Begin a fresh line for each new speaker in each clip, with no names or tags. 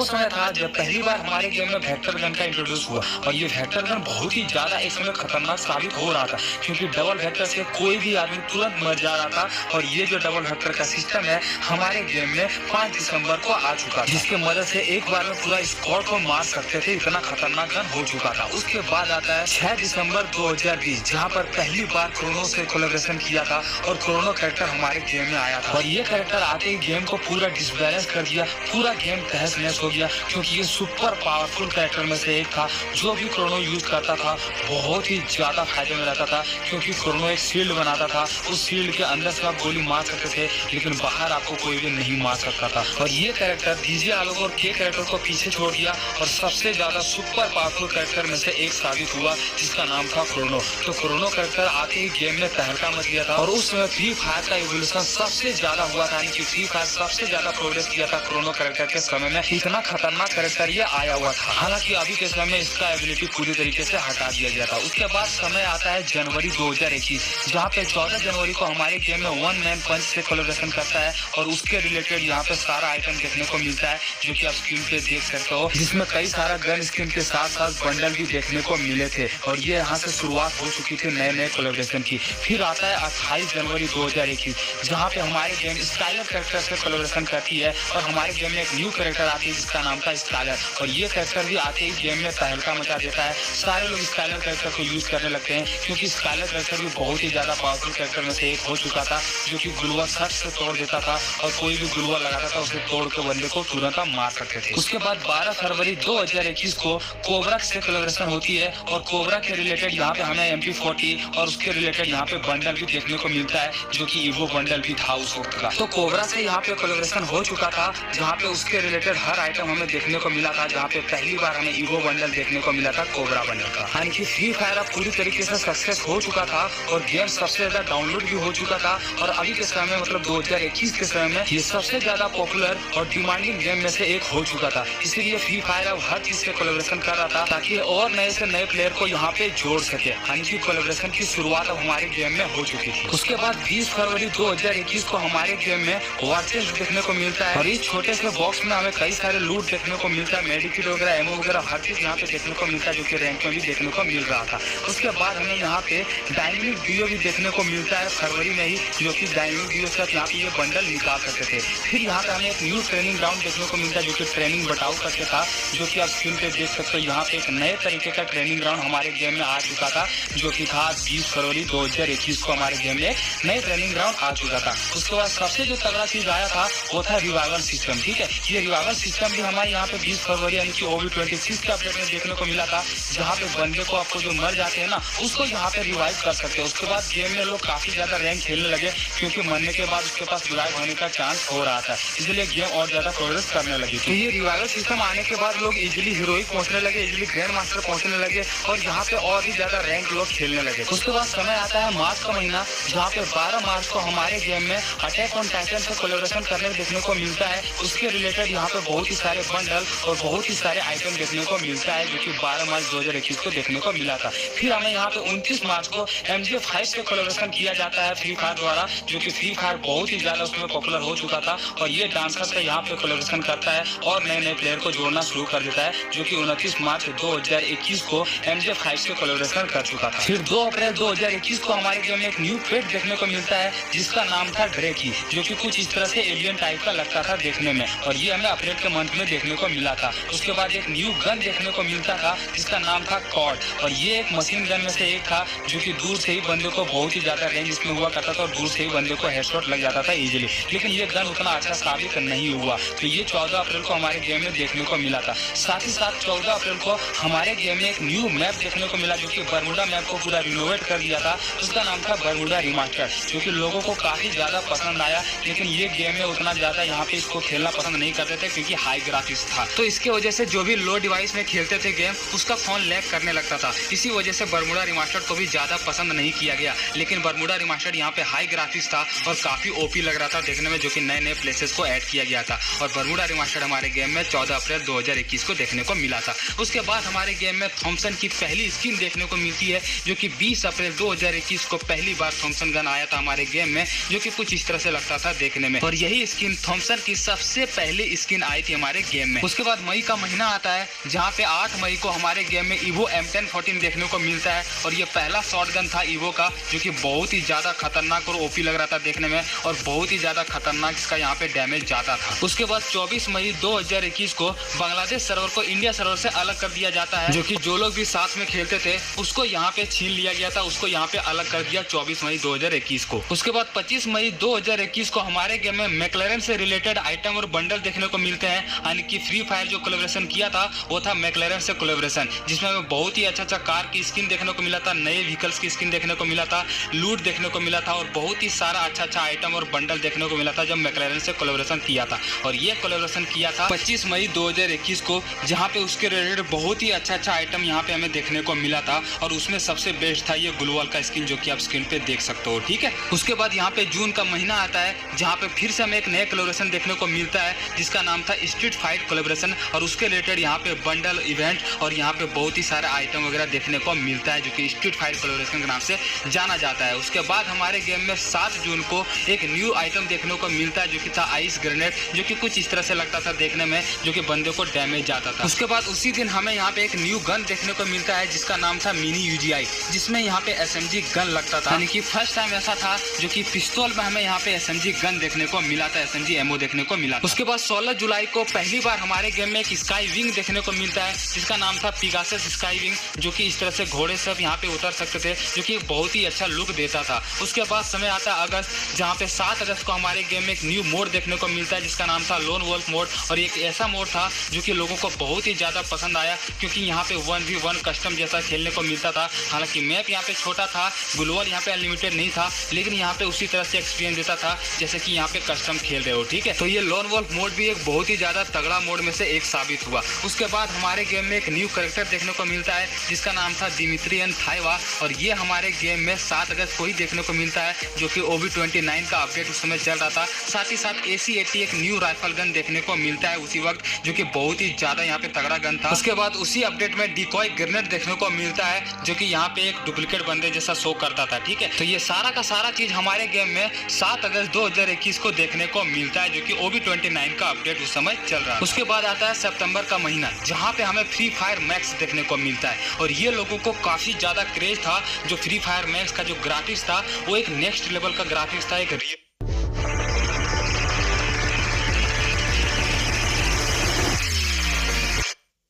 वो समय था जब पहली बार हमारे गेम में वेक्टर गन का इंट्रोड्यूस हुआ और ये वेक्टर गन बहुत ही ज्यादा इस समय खतरनाक साबित हो रहा था, क्योंकि डबल वेक्टर से कोई भी आदमी तुरंत मर जा रहा था। और ये जो डबल वेक्टर का सिस्टम है हमारे गेम में 5 दिसंबर को आ चुका था, जिसके मदद से एक बार में पूरा स्क्वाड को मार सकते थे, इतना खतरनाक गन हो चुका था। उसके बाद आता है 6 दिसंबर 2020, जहाँ पर पहली बार क्रोनो से कोलैबोरेशन किया था और क्रोनो कैरेक्टर हमारे गेम में आया था। और ये कैरेक्टर आते ही गेम को पूरा डिसबैलेंस कर दिया, पूरा गेम तहस नहस हो गया, क्योंकि ये सुपर पावरफुल कैरेक्टर में से एक था। जो भी क्रोनो यूज करता था बहुत ही ज्यादा फायदे में रहता था, क्योंकि क्रोनो एक शील्ड बनाता था, उस शील्ड के अंदर से आप गोली मार सकते थे, लेकिन बाहर आपको कोई भी नहीं मार सकता था। और ये कैरेक्टर डीजे आलोक और के कैरेक्टर को पीछे छोड़ दिया और सबसे ज्यादा सुपर पावरफुल कैरेक्टर में से एक साबित हुआ, जिसका नाम था क्रोनो। तो क्रोनो कैरेक्टर आते ही गेम में तहलका मच गया था और उस समय फ्री फायर का इवोल्यूशन सबसे ज्यादा हुआ था, यानी कि फ्री फायर सबसे ज्यादा प्रोग्रेस किया था क्रोनो कैरेक्टर के समय में। इतना खतरनाक कैरेक्टर ये आया हुआ था। हालांकि अभी के समय में इसका एबिलिटी पूरी तरीके से हटा दिया गया था। उसके बाद समय आता है जनवरी 2021, जहाँ पे 14 जनवरी को हमारे गेम में वन मैन पंच से कोलैबोरेशन करता है और उसके रिलेटेड यहाँ पे सारा आइटम देखने को मिलता है, जो कि आप स्क्रीन पे देख सकते हो, जिसमें कई सारा गन स्किन के साथ साथ बंडल भी देखने को मिले थे। और ये यहाँ से शुरुआत हो चुकी थी नए नए कोलैबोरेशन की। फिर आता है 28 जनवरी 2021, जहाँ पे हमारे गेम स्काइलर कैरेक्टर से कोलैबोरेशन करती है और हमारे गेम में एक न्यू कैरेक्टर आती है जिसका नाम था स्काइलर। और ये कैरेक्टर भी आते ही गेम में तहलका मचा देता है। सारे लोग स्काइलर कैरेक्टर को यूज करने लगते हैं, क्योंकि स्काइलर कैरेक्टर भी बहुत ही ज्यादा पावरफुल कैरेक्टर में से एक हो चुका था, जो कि ग्लूवा सट से तोड़ देता था और कोई भी ग्लूवा लगाता था उसे तोड़ के बंदे को तुरंत मार सकते थे। उसके बाद 12 फरवरी 2021 को कोबरा से कोलैबोरेशन होती है और कोबरा के रिलेटेड यहाँ पे हमें MP40 और उसके रिलेटेड यहाँ पे बंडल भी देखने को मिलता है, जो कि ईवो बंडल भी था उस वक्त का। तो कोबरा से यहाँ पे कोलैबोरेशन हो चुका था, जहाँ पे उसके रिलेटेड हर आइटम हमें देखने को मिला था, जहाँ पे पहली बार हमें ईवो बंडल देखने को मिला था कोबरा बंडल का। यानी कि फ्री फायर अब पूरी तरीके से सक्सेस हो चुका था और गेम सबसे ज्यादा डाउनलोड भी हो चुका था। और अभी के समय मतलब 2021 के समय में ये सबसे ज्यादा पॉपुलर और डिमांडिंग गेम में से एक हो चुका था। इसीलिए फ्री फायर अब हर चीज से कोलैबोरेशन कर रहा था, ताकि और नए से नए प्लेयर को यहाँ पे जोड़ सके। यानी कि कोलैबोरेशन की शुरुआत अब हमारे गेम में हो चुकी थी। उसके बाद 20 फरवरी 2021 को हमारे गेम में वॉचेस देखने को मिलता है और इस छोटे से बॉक्स में हमें कई सारे लूट देखने को मिलता है, मेडिकिट वगैरह, एमओ वगैरह, हर चीज यहाँ पे देखने को मिलता है, जो कि रैंक में भी देखने को मिल रहा था। उसके बाद हमें यहाँ पे डायनेमिक वीडियो भी देखने को मिलता है फरवरी में ही, जो कि डायनेमिक वीडियो से यहाँ पे ये बंडल निकाल सकते थे। फिर यहाँ पे हमें एक न्यू ट्रेनिंग ग्राउंड देखने को मिलता है, जो कि ट्रेनिंग बटाव करके था, जो कि आप स्क्रीन पे देख सकते हो। यहाँ पे एक नए तरीके का ट्रेनिंग ग्राउंड हमारे गेम में आ चुका था, जो कि था 20 फरवरी 2021 को हमारे गेम में नए ट्रेनिंग ग्राउंड आ चुका था। उसके बाद सबसे जो तगड़ा चीज आया था वो था रिवाइवल सिस्टम। ठीक है, ये रिवाइवल सिस्टम भी हमारे यहाँ पे 20 फरवरी यानी कि OB26 के अपडेट में देखने को मिला था, जहाँ पे बंदे को आपको जो मर जाते हैं ना उसको यहाँ पे रिवाइव कर सकते हैं। उसके बाद गेम में लोग काफी ज्यादा रैंक खेलने लगे, क्योंकि मरने के बाद उसके पास रिवाइव होने का चांस हो रहा था, इसलिए गेम और ज्यादा प्रोग्रेस करने लगी। तो ये रिवाइवल सिस्टम आने के बाद लोग इजिली हीरोइक पहुंचने लगे, इजिली ग्रैंड मास्टर पहुंचने लगे और यहाँ पे और भी ज्यादा रैंक लोग खेलने लगे। उसके बाद समय आता है मार्च का महीना, जहाँ पे 12 मार्च को हमारे गेम में अटैक ऑन टाइटन से कोलैबोरेशन करने देखने को मिलता है। उसके रिलेटेड यहाँ पे बहुत ही सारे बंडल और बहुत ही सारे आइटम देखने को मिलता है, जो कि 12 मार्च 2021 को देखने को मिला था। फिर हमें यहाँ पे 29 मार्च को MJ5 से कोलैबोरेशन किया जाता है फ्री फायर द्वारा, जो कि फ्री फायर बहुत ही ज्यादा उसमें पॉपुलर हो चुका था और ये डांसर से यहाँ पे कोलैबोरेशन करता है और नए नए प्लेयर को जोड़ना शुरू कर देता है, जो कि 29 मार्च 2021 को MJ5 से कोलैबोरेशन कर चुका था। फिर 2 अप्रैल 2021 को हमारे गेम में एक न्यू पेट देखने को मिलता है, जिसका नाम था ड्रेकी, जो कि कुछ इस तरह से एलियन टाइप का लगता था देखने में, और ये हमें अप्रैल के मंथ में देखने को मिला था। उसके बाद एक न्यू गन देखने को मिलता था, जिसका नाम था कॉर्ड, और ये एक मशीन गन में से एक था, जो कि दूर से ही बंदे को बहुत ही ज्यादा रेंज इसमें हुआ करता था और दूर से ही बंदे को हेडशॉट लग जाता था इजीली। लेकिन ये गन उतना अच्छा साबित नहीं हुआ, तो ये 14 अप्रैल को हमारे गेम में देखने को मिला था। साथ ही साथ 14 अप्रैल को हमारे गेम में एक न्यू मैप देखने को मिला, जो कि बरमुडा मैप को पूरा रिनोवेट कर दिया था। उसका नाम था बरमुडा रिमास्टर, जो कि लोगों को काफी ज्यादा पसंद आया, लेकिन ये गेम में उतना ज्यादा यहाँ पे इसको खेलना पसंद नहीं करते थे, क्योंकि हाई ग्राफिक्स था। तो इसके वजह से जो भी लो डिवाइस में खेलते थे गेम, उसका फोन लैग करने लगता था। इसी वजह से बरमुडा रिमास्टर को भी ज्यादा पसंद नहीं किया गया। लेकिन बरमुडा रिमास्टर यहाँ पे हाई ग्राफिक्स था और काफी ओपी लग रहा था देखने में, जो कि नए नए प्लेसेस को ऐड किया गया था। और बरमुडा रिमास्टर हमारे गेम में 14 अप्रैल 2021 को देखने को मिला था। उसके बाद हमारे गेम में थॉमसन की पहली स्किन देखने को मिलती है, जो कि 20 अप्रैल 2021 को पहली बार थॉमसन गन आया था हमारे गेम में, जो कि कुछ इस तरह से लगता था देखने में। और यही स्किन थॉमसन की सबसे पहली स्किन आई थी हमारे हमारे गेम में। उसके बाद मई का महीना आता है जहाँ पे 8 मई को हमारे गेम में ईवो M1014 देखने को मिलता है और ये पहला शॉटगन था ईवो का जो कि बहुत ही ज्यादा खतरनाक और ओपी लग रहा था देखने में और बहुत ही ज्यादा खतरनाक इसका यहाँ पे डैमेज जाता था। उसके बाद 24 मई 2021 को बांग्लादेश सर्वर को इंडिया सर्वर से अलग कर दिया जाता है, जो कि जो लोग भी साथ में खेलते थे उसको यहाँ पे छीन लिया गया था, उसको यहाँ पे अलग कर दिया 24 मई 2021 को। उसके बाद 25 मई 2021 को हमारे गेम में मैकलेरन से रिलेटेड आइटम और बंडल देखने को मिलते हैं, यानी कि फ्री फायर जो कोलैबोरेशन किया था वो था मैकलेरन से कोलैबोरेशन, जिसमें हमें बहुत ही अच्छा कार की स्किन देखने को मिला था, नए व्हीकल्स की स्किन देखने को मिला था, लूट देखने को मिला था और बहुत ही सारा अच्छा आइटम और बंडल देखने को मिला था जब मैकलेरन से कोलैबोरेशन किया था। और ये कोलैबोरेशन किया था 25 मई 2021 को, जहाँ पे उसके रिलेटेड बहुत ही अच्छा आइटम यहाँ पे हमें देखने को मिला था और उसमें सबसे बेस्ट था ये ग्लोवाल का स्किन जो कि आप स्क्रीन पे देख सकते हो। ठीक है, उसके बाद यहाँ पे जून का महीना आता है जहाँ पे फिर से हमें एक नया कोलैबोरेशन देखने को मिलता है जिसका नाम था स्ट्रीट फाइट कोलैबोरेशन और उसके रिलेटेड यहाँ पे बंडल इवेंट और यहाँ पे बहुत ही सारे आइटम वगैरह देखने को मिलता है जो कि स्ट्रीट फाइट कोलैबोरेशन के नाम से जाना जाता है। उसके बाद हमारे गेम में 7 जून को एक न्यू आइटम देखने को मिलता है जो कि था आइस ग्रेनेड, जो कि कुछ इस तरह से लगता था देखने में जो कि बंदे को डैमेज जाता था। उसके बाद उसी दिन हमें यहाँ पे एक न्यू गन देखने को मिलता है जिसका नाम था मिनी UGI, जिसमें यहाँ पे SMG गन लगता था, यानी कि फर्स्ट टाइम ऐसा था जो कि पिस्तौल में हमें यहाँ पे SMG गन देखने को मिला था, SMG एमओ देखने को मिला था। उसके बाद 16 जुलाई को पहली बार हमारे गेम में एक स्काई विंग देखने को मिलता है जिसका नाम था पिगासस स्काई विंग, जो कि इस तरह से घोड़े सब यहाँ पे उतर सकते थे जो कि बहुत ही अच्छा लुक देता था। उसके बाद समय आता है अगस्त, जहाँ पे 7 अगस्त को हमारे गेम में एक न्यू मोड देखने को मिलता है जिसका नाम था लोन वोल्फ मोड और एक ऐसा मोड था जो कि लोगों को बहुत ही ज्यादा पसंद आया क्योंकि यहाँ पे 1v1 कस्टम जैसा खेलने को मिलता था। हालांकि मैप यहाँ पे छोटा था, ग्लोबल यहाँ पे अनलिमिटेड नहीं था, लेकिन यहाँ पे उसी तरह से एक्सपीरियंस देता था जैसे कि यहाँ पे कस्टम खेल रहे हो। ठीक है, तो ये लोन वोल्फ मोड भी एक बहुत ही ज्यादा तगड़ा मोड में से एक साबित हुआ। उसके बाद हमारे गेम में एक न्यू कैरेक्टर देखने को मिलता है जिसका नाम था दिमित्रियन थाइवा और ये हमारे गेम में 7 अगस्त को ही देखने को मिलता है जो कि OB29 का अपडेट उस समय चल रहा था। साथ ही साथ AC-80 एक न्यू राइफल गन देखने को मिलता है उसी वक्त जो कि बहुत ही ज्यादा यहाँ पे तगड़ा गन था। उसके बाद उसी अपडेट में डिकॉय ग्रेनेड देखने को मिलता है जो कि यहाँ पे एक डुप्लीकेट बंदे जैसा शो करता था। ठीक है, तो ये सारा का सारा चीज हमारे गेम में 7 अगस्त 2021 को देखने को मिलता है जो कि OB29 का अपडेट उस समय चल रहा है। उसके बाद आता है सितंबर का महीना जहाँ पे हमें फ्री फायर मैक्स देखने को मिलता है और ये लोगों को काफी ज्यादा क्रेज था। जो फ्री फायर मैक्स का जो ग्राफिक्स था वो एक नेक्स्ट लेवल का ग्राफिक्स था, एक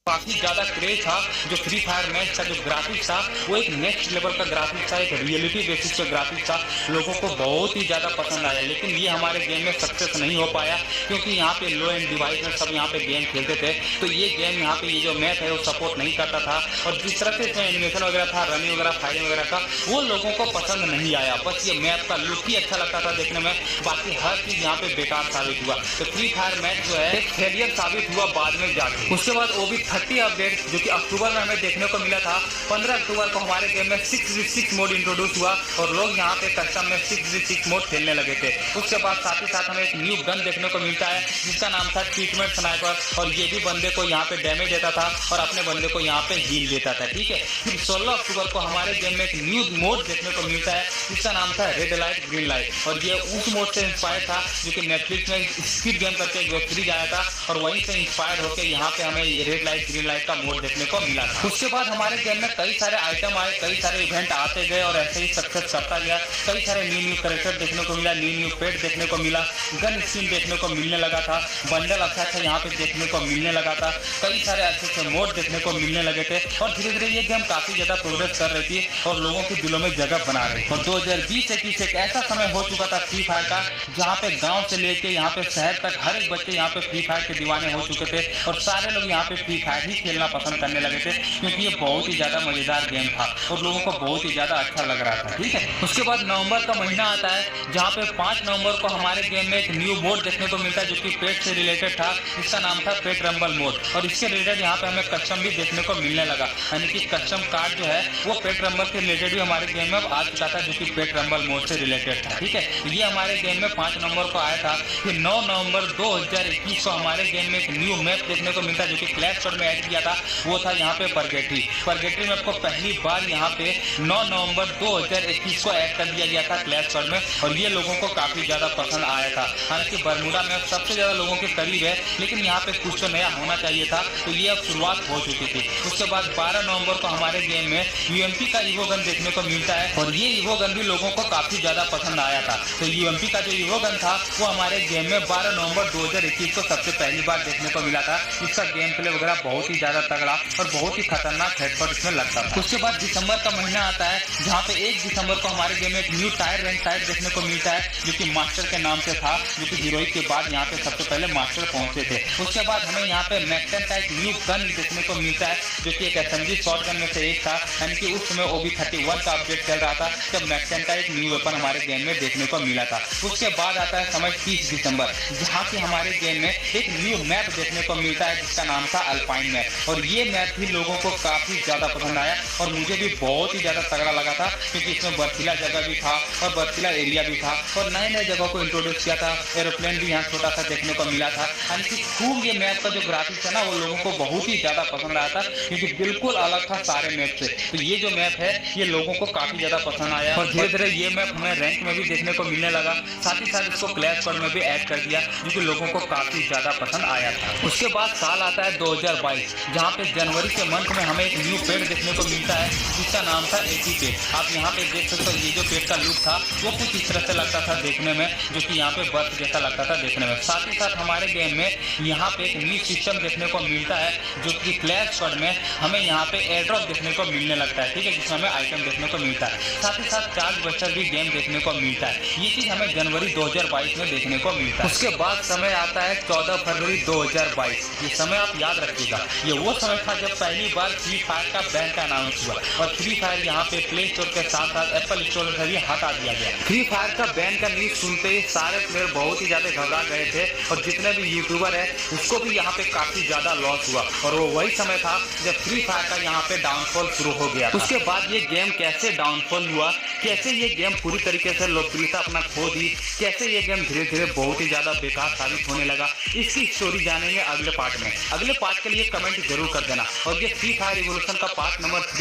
काफी ज्यादा क्रेज था। जो फ्री फायर मैच का जो ग्राफिक्स था वो एक नेक्स्ट लेवल का ग्राफिक्स था, एक रियलिटी बेसिस पे ग्राफिक्स था, लोगों को बहुत ही ज्यादा पसंद आया। लेकिन ये हमारे गेम में सक्सेस नहीं हो पाया क्योंकि यहाँ पे लो एंड डिवाइस में सब यहाँ पे गेम खेलते थे, तो ये गेम यहाँ पे ये जो मैप है वो सपोर्ट नहीं करता था और जिस तरह से इसमें एनिमेशन वगैरह था, रनिंग वगैरह, फायरिंग वगैरह का, वो लोगों को पसंद नहीं आया। बस ये मैप का लुक ही अच्छा लगता था देखने में, बाकी हर चीज यहाँ पे बेकार साबित हुआ। तो फ्री फायर मैच जो है एक फेलियर साबित हुआ बाद में जाके। उसके बाद OB30 अपडेट जो कि अक्टूबर में हमें देखने को मिला था, 15 अक्टूबर को हमारे गेम में 6v6 मोड इंट्रोड्यूस हुआ और लोग यहाँ पे कस्टम में 6v6 मोड खेलने लगे थे। उसके बाद साथ ही साथ हमें एक न्यू गन देखने को मिलता है जिसका नाम था ट्रीटमेंट स्नाइपर और ये भी बंदे को यहाँ पे डैमेज देता था और अपने बंदे को यहाँ पे हील देता था। ठीक है, फिर 16 अक्टूबर को हमारे गेम में एक न्यू मोड देखने को मिलता है जिसका नाम था रेड लाइट ग्रीन लाइट और ये उस मोड से इंस्पायर था जो कि नेटफ्लिक्स में स्क्विड गेम करके एक वेब सीरीज आया था और वहीं से इंस्पायर होकर यहाँ पे हमें रेड लाइट ग्रीन लाइट का मोड देखने को मिला था। उसके बाद हमारे गेम में कई सारे आइटम आए, कई सारे इवेंट आते गए और ऐसे ही सक्सेस करता गया। कई सारे न्यू कैरेक्टर देखने को मिला, न्यू पेट देखने को मिला, गन स्किन देखने को मिलने लगा था, बंडल अच्छा यहाँ पे देखने को मिलने लगा था, कई सारे अच्छे मोड देखने को मिलने लगे थे और धीरे धीरे ये गेम काफी ज्यादा प्रोग्रेस कर रही थी और लोगों के दिलों में जगह बना रही। और 2020-21 एक ऐसा समय हो चुका था फ्री फायर का जहाँ पे गाँव से लेके यहाँ पे शहर तक हर एक बच्चे यहाँ पे फ्री फायर के दीवाने हो चुके थे और सारे लोग यहाँ पे फ्री फायर ही खेलना पसंद करने लगे थे क्योंकि ये बहुत ही ज्यादा मजेदार गेम था और लोगों को बहुत ही ज्यादा अच्छा लग रहा था। ठीक है, उसके बाद नवंबर का महीना आता है जहाँ पे 5 नवंबर को हमारे गेम में एक न्यू मोड देखने को मिलता है जो कि पेट से रिलेटेड था, इसका नाम था पेट रंबल मोड और इसके रिलेटेड यहाँ पे हमें कस्टम भी देखने को मिलने लगा, यानी कि कस्टम कार्ड जो है वो पेट रंबल के रिलेटेड भी हमारे गेम में अब आ चुका था जो कि पेट रंबल मोड से रिलेटेड था। ठीक है, ये हमारे गेम में 5 नवंबर को आया था। फिर 9 नवंबर 2021 को हमारे गेम में एक न्यू मैप देखने को मिलता है जो कि क्लैश कोड में ऐड किया था वो था यहाँ पे परगेट्री में आपको पहली बार यहाँ पे 9 नवंबर 2021 को ऐड कर दिया गया था क्लैश स्क्वाड में, और ये लोगों को काफी ज्यादा पसंद आया था। हालांकि बरमूडा में सबसे ज्यादा लोगों के करीब है, लेकिन यहाँ पे कुछ तो नया होना चाहिए था, तो ये अब शुरुआत हो चुकी थी। उसके बाद 12 नवंबर को हमारे गेम में यूएमपी का ईवो गन देखने को मिलता है, और ये ईवो गन भी लोगों को काफी ज्यादा पसंद आया था। तो यूएमपी का जो ईवो गन था वो हमारे गेम में 12 नवंबर 2021 को सबसे पहली बार देखने को मिला था। इसका गेम प्ले वगैरह बहुत ही ज्यादा तगड़ा और बहुत ही खतरनाक हेडशॉट इसमें लगता था। उसके बाद दिसंबर का महीना आता है, जहाँ पे 1 दिसंबर को हमारे गेम में एक न्यू टायर रैंक टायर देखने को मिलता है, जो कि मास्टर के नाम से था, जो कि हीरोइक के बाद यहाँ पे सबसे पहले मास्टर पहुंचे थे। उसके बाद हमें यहाँ पे मैक्टन का एक न्यू गन देखने को मिलता है, जो कि एक एसएमजी शॉट गन में से एक था, यानी कि उस समय OB31 का अपडेट चल रहा था, जब मैक्टन का एक न्यू वेपन हमारे गेम में देखने को मिला था। उसके बाद आता है समय 30 दिसंबर, जहाँ की हमारे गेम में एक न्यू मैप देखने को मिलता है, जिसका नाम था अल्पाइन मैप, और ये मैप भी लोगों को काफी ज्यादा पसंद आया और मुझे भी बहुत ही ज्यादा तगड़ा लगा था, क्योंकि इसमें बर्फीला जगह भी था और बर्फीला एरिया भी था, और नए नए जगह को इंट्रोड्यूस किया था। एरोप्लेन भी यहाँ छोटा सा देखने को मिला था, यानी कि खूब ये मैप का जो ग्राफिक्स है ना वो लोगों को बहुत ही ज्यादा पसंद आया था, क्योंकि बिल्कुल अलग था सारे मैप से। तो ये जो मैप है ये लोगों को काफी ज्यादा पसंद आया, और धीरे धीरे ये मैप हमें रैंक में भी देखने को मिलने लगा। साथ ही साथ इसको क्लैश स्क्वाड में भी ऐड कर दिया, जो कि लोगों को काफी ज्यादा पसंद आया था। उसके बाद साल आता है 2022, जहाँ पे जनवरी के मंथ में हमें एक न्यू पेड़ देखने को मिलता है, जिसका नाम था एटी पेड़। आप यहाँ पे देख सकते हो, ये जो पेड़ का लुक था वो कुछ इस तरह से लगता था देखने में, जो कि यहाँ पे बर्फ जैसा लगता था देखने में। साथ ही साथ हमारे गेम में यहाँ पे एक न्यू सिस्टम देखने को मिलता है, जो कि क्लैश स्क्वाड में हमें यहाँ पे एयर ड्रॉप देखने को मिलने लगता है, ठीक है, जिसमें हमें आइटम देखने को मिलता है। साथ ही साथ चार्ज बस्टर भी गेम देखने को मिलता है। ये चीज हमें जनवरी 2022 में देखने को मिलता है। उसके बाद समय आता है 14 फरवरी 2022। ये समय आप याद रखिएगा, ये वो समय था जब पहली बार फ्री फायर का बैन का अनाउंस हुआ, और फ्री फायर यहाँ पे प्ले स्टोर के साथ साथ एप्पल स्टोर से भी हटा दिया गया। फ्री फायर का बैन का न्यूज सुनते ही सारे प्लेयर बहुत ही ज्यादा घबरा गए थे, और जितने भी यूट्यूबर है उसको भी यहाँ पे काफी ज्यादा लॉस हुआ, और वो वही समय था जब फ्री फायर का यहाँ पे डाउनफॉल शुरू हो गया। उसके बाद ये गेम कैसे डाउनफॉल हुआ, कैसे ये गेम पूरी तरीके से लोकप्रियता अपना खो दी, कैसे ये गेम धीरे धीरे बहुत ही ज्यादा बेकार साबित होने लगा, इसकी स्टोरी जानेंगे अगले पार्ट में। अगले पार्ट के लिए कमेंट जरूर कर देना, और ये फ्री फायर रिवॉल्यूशन का पार्ट नंबर 3